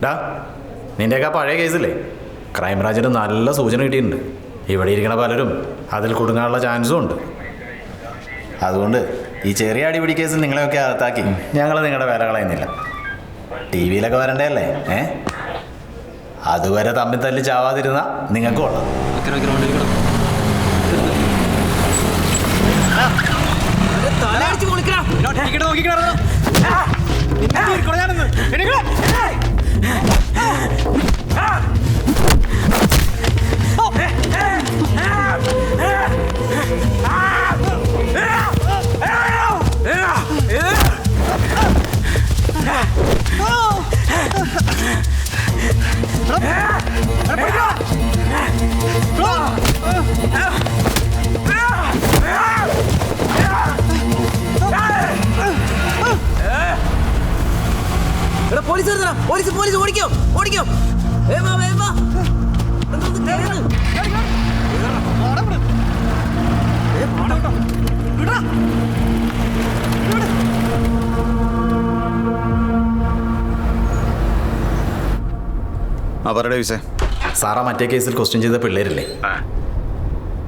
ഡാ നിൻ്റെയൊക്കെ പഴയ കേസില്ലേ ക്രൈംബ്രാഞ്ചിന് നല്ല സൂചന കിട്ടിയിട്ടുണ്ട്. ഇവിടെ ഇരിക്കണ പലരും അതിൽ കുടുങ്ങാനുള്ള ചാൻസും ഉണ്ട്. അതുകൊണ്ട് ഈ ചെറിയ അടിപിടി കേസിൽ നിങ്ങളെയൊക്കെ അകത്താക്കി ഞങ്ങൾ നിങ്ങളുടെ വില കളയുന്നില്ല. ടി വിയിലൊക്കെ വരണ്ടല്ലേ അതുവരെ തമ്മിൽ തല്ലി ചാവാതിരുന്ന നിങ്ങൾക്ക് കൊള്ളാം. പോലീസ് ഓടിക്കോ ഓടിക്കോ വേഗം വേഗം അവരുടെ വിസേ സാറാ മറ്റേ കേസിൽ ക്വസ്റ്റ്യൻ ചെയ്ത പിള്ളേരില്ലേ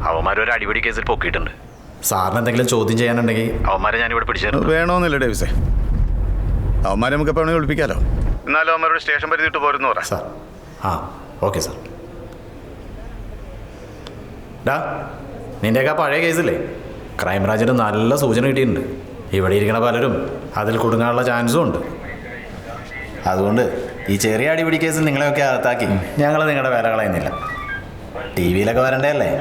അവന്മാരൊരു അടിപിടി കേസിൽ പൊക്കിയിട്ടുണ്ട്. സാറിന് എന്തെങ്കിലും ചോദ്യം ചെയ്യാനുണ്ടെങ്കിൽ അവന്മാരെ ഞാനിവിടെ പിടിച്ചു വേണമെന്നില്ല ഡേവിസേ. അവന്മാരെ നമുക്ക് എപ്പോഴാണ് വിളിപ്പിക്കാമല്ലോ. എന്നാലും അവന്മാരോട് സ്റ്റേഷൻ പരിധിയിട്ട് പോരുന്നു പറയാം സാർ. ആ ഓക്കെ സാർ. ഡാ നിൻ്റെയൊക്കെ പഴയ കേസില്ലേ ക്രൈംബ്രാഞ്ചിന് നല്ല സൂചന കിട്ടിയിട്ടുണ്ട്. ഇവിടെ ഇരിക്കണ പലരും അതിൽ കുടുങ്ങാനുള്ള ചാൻസും ഉണ്ട്. അതുകൊണ്ട് ഈ ചെറിയ അടിപിടി കേസിൽ നിങ്ങളെയൊക്കെ അകത്താക്കി ഞങ്ങൾ നിങ്ങളുടെ വില കളയുന്നില്ല. ടി വിയിലൊക്കെ വരണ്ടല്ലേ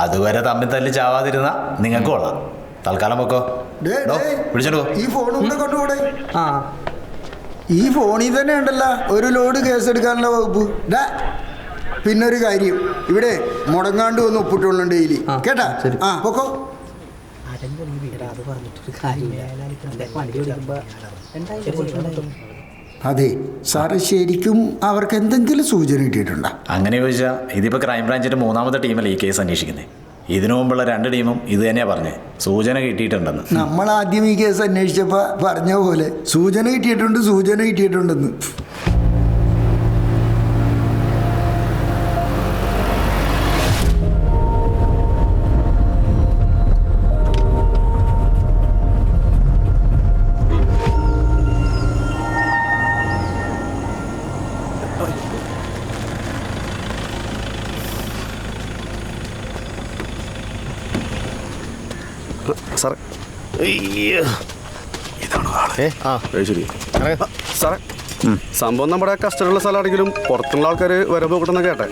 അതുവരെ തമ്മിൽ തല്ലി ചാവാതിരുന്ന നിങ്ങൾക്ക് കൊള്ളാം. തൽക്കാലം പൊക്കോ. വിളിച്ചോണ്ട് പോ. ഈ ഫോണും കൂടെ കൊണ്ടുപോടെ. ഈ ഫോണിൽ തന്നെ ഉണ്ടല്ലോ ഒരു ലോഡ് കേസ് എടുക്കാനുള്ള വകുപ്പ്. പിന്നൊരു കാര്യം, ഇവിടെ മുടങ്ങാണ്ട് ഒന്ന് ഒപ്പിട്ടുള്ളൂ ഡെയിലി കേട്ടാ. പൊക്കോ. അതെ സാറ്, ശരിക്കും അവർക്ക് എന്തെങ്കിലും സൂചന കിട്ടിയിട്ടുണ്ടോ? അങ്ങനെ ചോദിച്ചാൽ ഇതിപ്പോൾ ക്രൈംബ്രാഞ്ചിൻ്റെ മൂന്നാമത്തെ ടീമല്ലേ ഈ കേസ് അന്വേഷിക്കുന്നത്. ഇതിനു മുമ്പുള്ള 2 ടീമും ഇത് തന്നെയാണ് പറഞ്ഞത്, സൂചന കിട്ടിയിട്ടുണ്ടെന്ന്. നമ്മൾ ആദ്യം ഈ കേസ് അന്വേഷിച്ചപ്പോൾ പറഞ്ഞ പോലെ സൂചന കിട്ടിയിട്ടുണ്ടെന്ന്. സാറേ ഇതാണോ ആളെ? ശരി സാറേ, സംഭവം നമ്മുടെ കസ്റ്റഡിയുള്ള സ്ഥലമാണെങ്കിലും പുറത്തുള്ള ആൾക്കാർ വരവ് കൂട്ടുന്ന കേട്ടെ.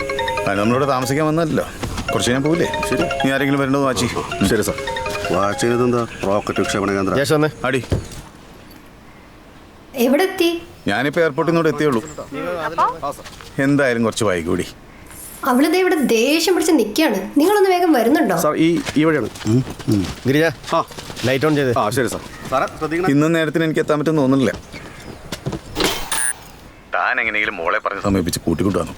അത് നമ്മളിവിടെ താമസിക്കാൻ വന്നല്ലോ, കുറച്ച് ഞാൻ പോവില്ലേ? ശരി, നീ ആരെങ്കിലും വരേണ്ടത് വാച്ചി. ശരി സാർ. വാച്ച് ചെയ്തത് എന്താ? റോക്കറ്റ് വിക്ഷേപണ കേന്ദ്രം. അടി എവിടെ എത്തി? ഞാനിപ്പോൾ എയർപോർട്ടിൽ നിന്നോട് എത്തിയുള്ളൂ. എന്തായാലും കുറച്ച് വൈകൂടി. അവളിത് ഇവിടെ ദേഷ്യം പിടിച്ച് നിൽക്കുകയാണ്. നിങ്ങളൊന്ന് വേഗം വരുന്നുണ്ടോ? സാർ ഈ വഴിയാണ്. ഗിരിജ ലൈറ്റ് ഓൺ ചെയ്ത്. ശരി സാർ. സാറേ ശ്രദ്ധിക്കണം, ഇന്നും നേരത്തിന് എനിക്ക് എത്താൻ പറ്റുമെന്ന് തോന്നുന്നില്ല. താൻ എങ്ങനെയെങ്കിലും മോളെ പറഞ്ഞ് സമീപിച്ച് കൂട്ടിക്കൊണ്ടു വന്നു.